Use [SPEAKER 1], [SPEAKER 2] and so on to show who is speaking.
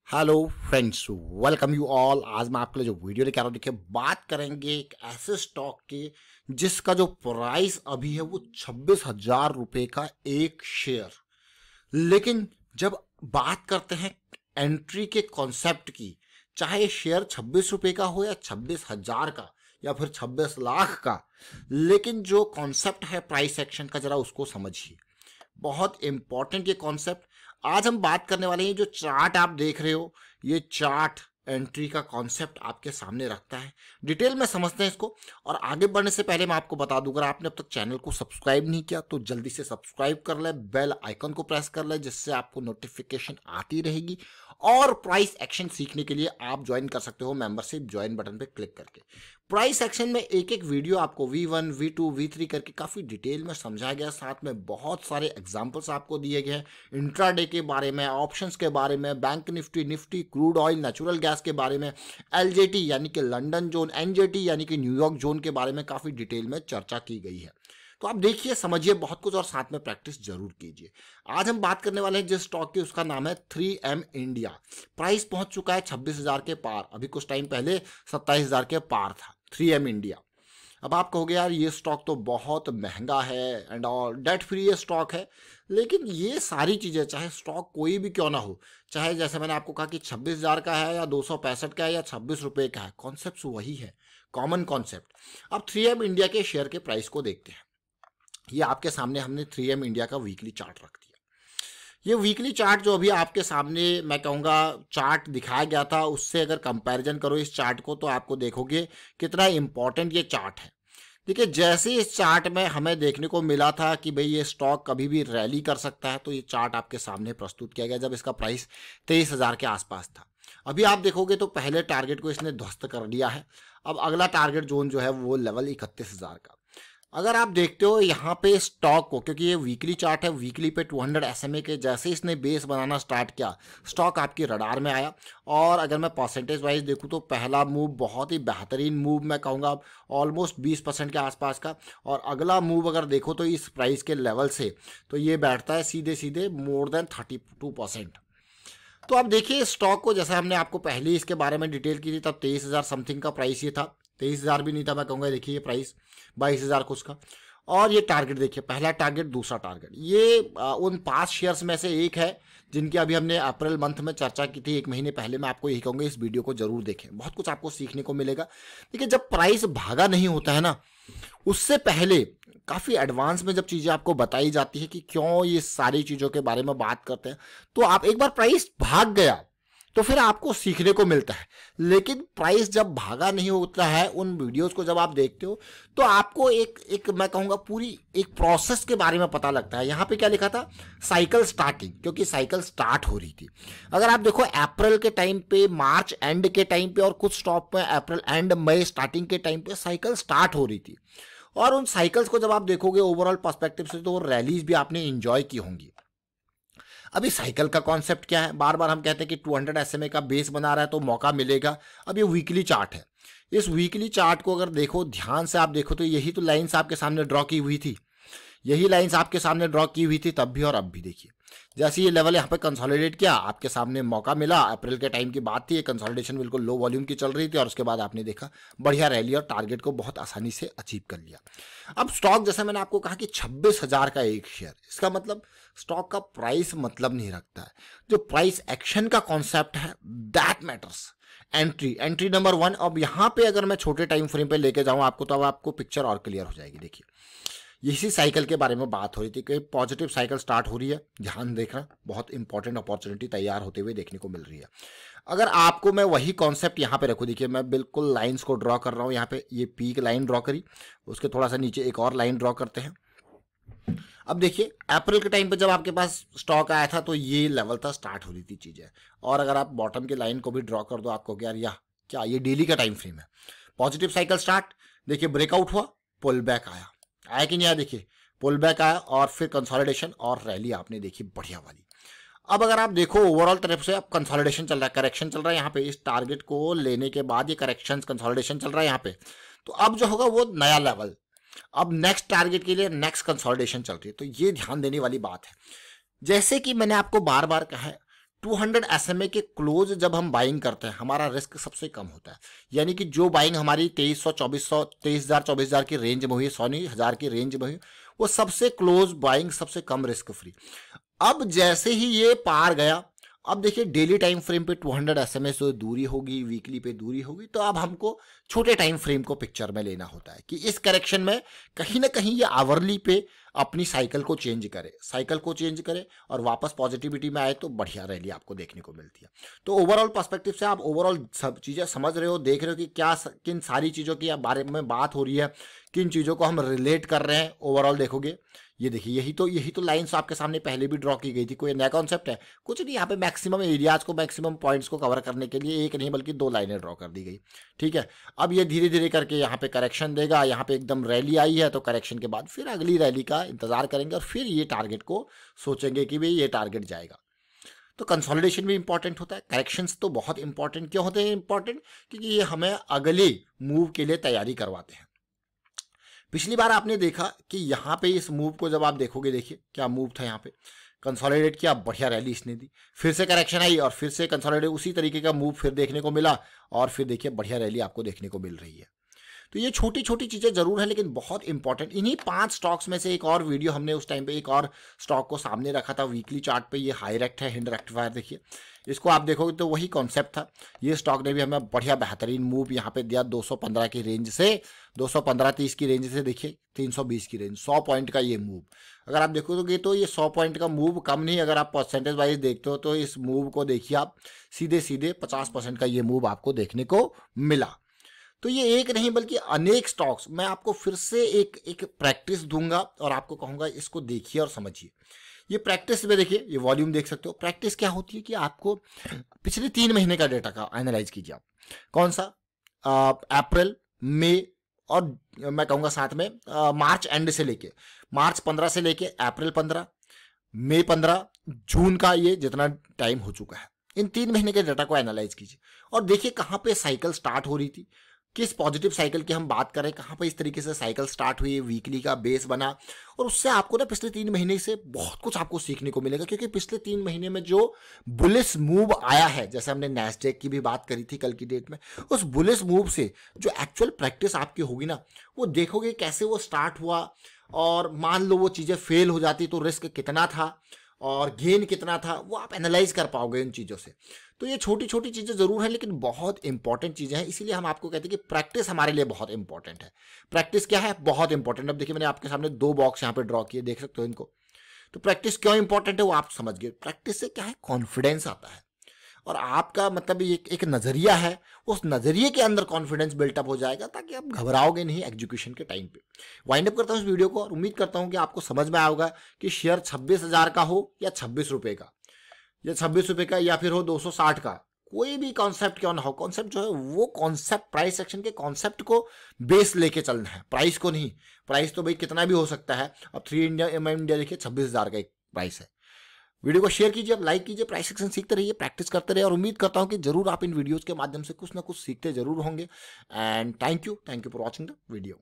[SPEAKER 1] Hello friends, welcome you all. आज मैं आपके लिए जो वीडियो लेकर आ रहा हूँ, देखिए बात करेंगे एक ऐसे स्टॉक की जिसका जो प्राइस अभी है वो 26,000 रुपये का एक शेयर। लेकिन जब बात करते हैं एंट्री के कॉन्सेप्ट की, चाहे ये शेयर 26 रुपये का हो या 26,000 का या फिर 26 लाख का, लेकिन जो कॉन्सेप्ट है प्राइस एक्शन का जरा उसको समझिए। बहुत इंपॉर्टेंट ये कॉन्सेप्ट। आज हम बात करने वाले हैं, जो चार्ट आप देख रहे हो ये चार्ट एंट्री का कॉन्सेप्ट आपके सामने रखता है। डिटेल में समझते हैं इसको। और आगे बढ़ने से पहले मैं आपको बता दूं, अगर आपने अब तक चैनल को सब्सक्राइब नहीं किया तो जल्दी से सब्सक्राइब कर ले, बेल आइकन को प्रेस कर ले, जिससे आपको नोटिफिकेशन आती रहेगी। और प्राइस एक्शन सीखने के लिए आप ज्वाइन कर सकते हो मेंबरशिप ज्वाइन बटन पे क्लिक करके। प्राइस एक्शन में एक एक वीडियो आपको V1, V2, V3 करके काफ़ी डिटेल में समझाया गया, साथ में बहुत सारे एग्जांपल्स आपको दिए गए हैं इंट्राडे के बारे में, ऑप्शंस के बारे में, bank Nifty, crude oil, natural gas के बारे में, LJT यानी कि लंदन जोन, NJT यानी कि न्यूयॉर्क जोन के बारे में काफ़ी डिटेल में चर्चा की गई है। तो आप देखिए, समझिए बहुत कुछ और साथ में प्रैक्टिस जरूर कीजिए। आज हम बात करने वाले हैं जिस स्टॉक की, उसका नाम है 3M इंडिया। प्राइस पहुंच चुका है 26,000 के पार, अभी कुछ टाइम पहले 27,000 के पार था 3M इंडिया। अब आप कहोगे यार ये स्टॉक तो बहुत महंगा है एंड और डेट फ्री ये स्टॉक है, लेकिन ये सारी चीज़ें, चाहे स्टॉक कोई भी क्यों ना हो, चाहे जैसे मैंने आपको कहा कि 26,000 का है या 265 का है या 26 रुपये का है, कॉन्सेप्ट वही है, कॉमन कॉन्सेप्ट। अब 3M इंडिया के शेयर के प्राइस को देखते हैं। ये आपके सामने हमने 3M इंडिया का वीकली चार्ट रख दिया। ये वीकली चार्ट जो अभी आपके सामने मैं कहूँगा चार्ट दिखाया गया था, उससे अगर कंपैरिजन करो इस चार्ट को तो आपको देखोगे कितना इंपॉर्टेंट ये चार्ट है। देखिए, जैसे इस चार्ट में हमें देखने को मिला था कि भाई ये स्टॉक कभी भी रैली कर सकता है, तो ये चार्ट आपके सामने प्रस्तुत किया गया जब इसका प्राइस 23,000 के आसपास था। अभी आप देखोगे तो पहले टारगेट को इसने ध्वस्त कर दिया है। अब अगला टारगेट जोन जो है वो लेवल 31,000 का। अगर आप देखते हो यहाँ पे स्टॉक को, क्योंकि ये वीकली चार्ट है, वीकली पे 200 SMA के जैसे इसने बेस बनाना स्टार्ट किया, स्टॉक आपकी रडार में आया। और अगर मैं परसेंटेज वाइज देखूँ तो पहला मूव बहुत ही बेहतरीन मूव मैं कहूँगा, ऑलमोस्ट 20% के आसपास का। और अगला मूव अगर देखो तो इस प्राइस के लेवल से तो ये बैठता है सीधे सीधे मोर देन 32%। तो आप देखिए स्टॉक को, जैसे हमने आपको पहले इसके बारे में डिटेल की थी, तब 23,000 समथिंग का प्राइस ये था, 23,000 भी नहीं था मैं कहूँगा। देखिए ये प्राइस 22,000 कुछ का। और ये टारगेट देखिए, पहला टारगेट, दूसरा टारगेट, ये उन 5 शेयर्स में से एक है जिनकी अभी हमने अप्रैल मंथ में चर्चा की थी, 1 महीने पहले। मैं आपको यही कहूँगा इस वीडियो को जरूर देखें, बहुत कुछ आपको सीखने को मिलेगा। देखिए, जब प्राइस भागा नहीं होता है ना, उससे पहले काफ़ी एडवांस में जब चीज़ें आपको बताई जाती है कि क्यों ये सारी चीज़ों के बारे में बात करते हैं, तो आप एक बार प्राइस भाग गया तो फिर आपको सीखने को मिलता है। लेकिन प्राइस जब भागा नहीं होता है, उन वीडियोस को जब आप देखते हो तो आपको एक मैं कहूँगा पूरी एक प्रोसेस के बारे में पता लगता है। यहाँ पे क्या लिखा था, साइकिल स्टार्टिंग, क्योंकि साइकिल स्टार्ट हो रही थी। अगर आप देखो अप्रैल के टाइम पे, मार्च एंड के टाइम पे और कुछ स्टॉक में अप्रैल एंड मई स्टार्टिंग के टाइम पे साइकिल स्टार्ट हो रही थी। और उन साइकिल्स को जब आप देखोगे ओवरऑल पर्सपेक्टिव से, तो रैलीज भी आपने इंजॉय की होंगी। अभी साइकिल का कॉन्सेप्ट क्या है, बार बार हम कहते हैं कि 200 SMA का बेस बना रहा है तो मौका मिलेगा। अब ये वीकली चार्ट है, इस वीकली चार्ट को अगर देखो, ध्यान से आप देखो तो यही तो लाइंस आपके सामने ड्रॉ की हुई थी, यही लाइंस आपके सामने ड्रॉ की हुई थी तब भी और अब भी। देखिए जैसे ये लेवल यहाँ पे कंसोलिडेट किया, आपके सामने मौका मिला, अप्रैल के टाइम की बात थी, ये कंसोलिडेशन बिल्कुल लो वॉल्यूम की चल रही थी और उसके बाद आपने देखा बढ़िया रैली और टारगेट को बहुत आसानी से अचीव कर लिया। अब स्टॉक, जैसे मैंने आपको कहा कि 26,000 का एक शेयर, इसका मतलब स्टॉक का प्राइस मतलब नहीं रखता है, जो प्राइस एक्शन का कॉन्सेप्ट है दैट मैटर्स। Entry number 1। अब यहाँ पे अगर मैं छोटे टाइम फ्रेम पे लेके जाऊँ आपको, तो अब आपको पिक्चर और क्लियर हो जाएगी। देखिए इसी साइकिल के बारे में बात हो रही थी कि पॉजिटिव साइकिल स्टार्ट हो रही है, ध्यान देखना, बहुत इंपॉर्टेंट अपॉर्चुनिटी तैयार होते हुए देखने को मिल रही है। अगर आपको मैं वही कॉन्सेप्ट यहाँ पे रखूँ, देखिए मैं बिल्कुल लाइंस को ड्रॉ कर रहा हूँ। यहाँ पे ये पीक लाइन ड्रॉ करी, उसके थोड़ा सा नीचे एक और लाइन ड्रॉ करते हैं। अब देखिए अप्रैल के टाइम पे जब आपके पास स्टॉक आया था तो ये लेवल था, स्टार्ट हो रही थी चीज़ें। और अगर आप बॉटम की लाइन को भी ड्रॉ कर दो, आपको यार यह क्या, ये डेली का टाइम फ्रेम है। पॉजिटिव साइकिल स्टार्ट, देखिए ब्रेकआउट हुआ, पुल बैक आया कि नहीं आया, देखिए पुल बैक आया और फिर कंसोलिडेशन और रैली आपने देखी बढ़िया वाली। अब अगर आप देखो ओवरऑल तरफ से, अब कंसोलिडेशन चल रहा है, करेक्शन चल रहा है यहाँ पे, इस टारगेट को लेने के बाद ये करेक्शन कंसोलिडेशन चल रहा है यहाँ पे। तो अब जो होगा वो नया लेवल, अब नेक्स्ट टारगेट के लिए नेक्स्ट कंसोलिडेशन चल रही है। तो ये ध्यान देने वाली बात है। जैसे कि मैंने आपको बार बार कहा है, 200 SMA के क्लोज जब हम बाइंग करते हैं हमारा रिस्क सबसे कम होता है, यानी कि जो बाइंग हमारी 2300 2400 23,000 24,000 की रेंज में हुई, 100 नहीं 1000 की रेंज में हुई, वो सबसे क्लोज बाइंग सबसे कम रिस्क फ्री। अब जैसे ही ये पार गया, अब देखिए डेली टाइम फ्रेम पे 200 SMA से दूरी होगी, वीकली पे दूरी होगी, तो अब हमको छोटे टाइम फ्रेम को पिक्चर में लेना होता है कि इस करेक्शन में कहीं ना कहीं ये आवरली पे अपनी साइकिल को चेंज करे और वापस पॉजिटिविटी में आए तो बढ़िया रैली आपको देखने को मिलती है। तो ओवरऑल पर्सपेक्टिव से आप ओवरऑल सब चीज़ें समझ रहे हो, देख रहे हो कि क्या किन सारी चीज़ों की बारे में बात हो रही है, किन चीज़ों को हम रिलेट कर रहे हैं। ओवरऑल देखोगे ये देखिए यही तो लाइंस आपके सामने पहले भी ड्रॉ की गई थी, कोई नया कॉन्सेप्ट है कुछ नहीं। यहाँ पे मैक्सिमम एरियाज को मैक्सिमम पॉइंट्स को कवर करने के लिए एक नहीं बल्कि 2 लाइनें ड्रॉ कर दी गई, ठीक है। अब ये धीरे धीरे करके यहाँ पे करेक्शन देगा, यहाँ पे एकदम रैली आई है तो करेक्शन के बाद फिर अगली रैली का इंतजार करेंगे और फिर ये टारगेट को सोचेंगे कि भाई ये टारगेट जाएगा। तो कंसोलिडेशन भी इंपॉर्टेंट होता है, करेक्शंस तो बहुत इंपॉर्टेंट क्यों होते हैं इंपॉर्टेंट, क्योंकि ये हमें अगले मूव के लिए तैयारी करवाते हैं। पिछली बार आपने देखा कि यहाँ पे इस मूव को जब आप देखोगे, देखिए क्या मूव था, यहाँ पे कंसोलिडेट किया, बढ़िया रैली इसने दी, फिर से करेक्शन आई और फिर से कंसोलिडेट, उसी तरीके का मूव फिर देखने को मिला और फिर देखिए बढ़िया रैली आपको देखने को मिल रही है। तो ये छोटी छोटी चीज़ें जरूर है लेकिन बहुत इंपॉर्टेंट। इन्हीं 5 स्टॉक्स में से एक और वीडियो हमने उस टाइम पे एक और स्टॉक को सामने रखा था वीकली चार्ट पे, ये हाईरेक्ट है, हिंड रेक्टिफायर, देखिए इसको आप देखोगे तो वही कॉन्सेप्ट था। ये स्टॉक ने भी हमें बढ़िया बेहतरीन मूव यहाँ पे दिया 215 की रेंज से 215-30 की रेंज से देखिए 320 की रेंज, 100 पॉइंट का ये मूव। अगर आप देखोगे तो ये 100 पॉइंट का मूव कम नहीं, अगर आप परसेंटेज वाइज देखते हो तो इस मूव को देखिए आप सीधे सीधे 50% का ये मूव आपको देखने को मिला। तो ये एक नहीं बल्कि अनेक स्टॉक्स, मैं आपको फिर से एक प्रैक्टिस दूंगा और आपको कहूंगा इसको देखिए और समझिए। ये प्रैक्टिस में देखिए ये वॉल्यूम देख सकते हो। प्रैक्टिस क्या होती है कि आपको पिछले 3 महीने का डेटा का एनालाइज कीजिए आप, कौन सा, अप्रैल, मई और मैं कहूँगा साथ में मार्च एंड से लेके मार्च 15 से लेके अप्रैल 15, मई 15, जून का ये जितना टाइम हो चुका है, इन 3 महीने के डाटा को एनालाइज कीजिए और देखिए कहाँ पे साइकिल स्टार्ट हो रही थी, किस पॉजिटिव साइकिल की हम बात करें, कहाँ पे इस तरीके से साइकिल स्टार्ट हुई, वीकली का बेस बना और उससे आपको ना पिछले 3 महीने से बहुत कुछ आपको सीखने को मिलेगा। क्योंकि पिछले 3 महीने में जो बुलिश मूव आया है, जैसे हमने नैस्डैक की भी बात करी थी कल की डेट में, उस बुलिश मूव से जो एक्चुअल प्रैक्टिस आपकी होगी ना, वो देखोगे कैसे वो स्टार्ट हुआ और मान लो वो चीज़ें फेल हो जाती तो रिस्क कितना था और गेन कितना था, वो आप एनालाइज कर पाओगे इन चीज़ों से। तो ये छोटी छोटी चीज़ें जरूर है लेकिन बहुत इंपॉर्टेंट चीज़ें हैं, इसीलिए हम आपको कहते हैं कि प्रैक्टिस हमारे लिए बहुत इंपॉर्टेंट है। प्रैक्टिस क्या है, बहुत इंपॉर्टेंट। अब देखिए मैंने आपके सामने 2 बॉक्स यहाँ पे ड्रॉ किए, देख सकते हो इनको। तो प्रैक्टिस क्यों इंपॉर्टेंट है वो आप समझ गए। प्रैक्टिस से क्या है, कॉन्फिडेंस आता है और आपका मतलब एक नज़रिया है, उस नज़रिए के अंदर कॉन्फिडेंस बिल्टअप हो जाएगा ताकि आप घबराओगे नहीं एग्जीक्यूशन के टाइम पे। वाइंड अप करता हूँ इस वीडियो को और उम्मीद करता हूँ कि आपको समझ में आया होगा कि शेयर 26,000 का हो या 26 रुपये का या 26 रुपये का या फिर हो 260 का, कोई भी कॉन्सेप्ट क्यों ना हो, कॉन्सेप्ट जो है वो कॉन्सेप्ट प्राइस सेक्शन के कॉन्सेप्ट को बेस लेके चलना है, प्राइस को नहीं। प्राइस तो भाई कितना भी हो सकता है। अब 3 इंडिया देखिए 26,000 का एक प्राइस है। वीडियो को शेयर कीजिए, आप लाइक कीजिए, प्राइस सेक्शन सीखते रहिए, प्रैक्टिस करते रहिए और उम्मीद करता हूं कि जरूर आप इन वीडियोस के माध्यम से कुछ ना कुछ सीखते जरूर होंगे। And thank you for watching the video.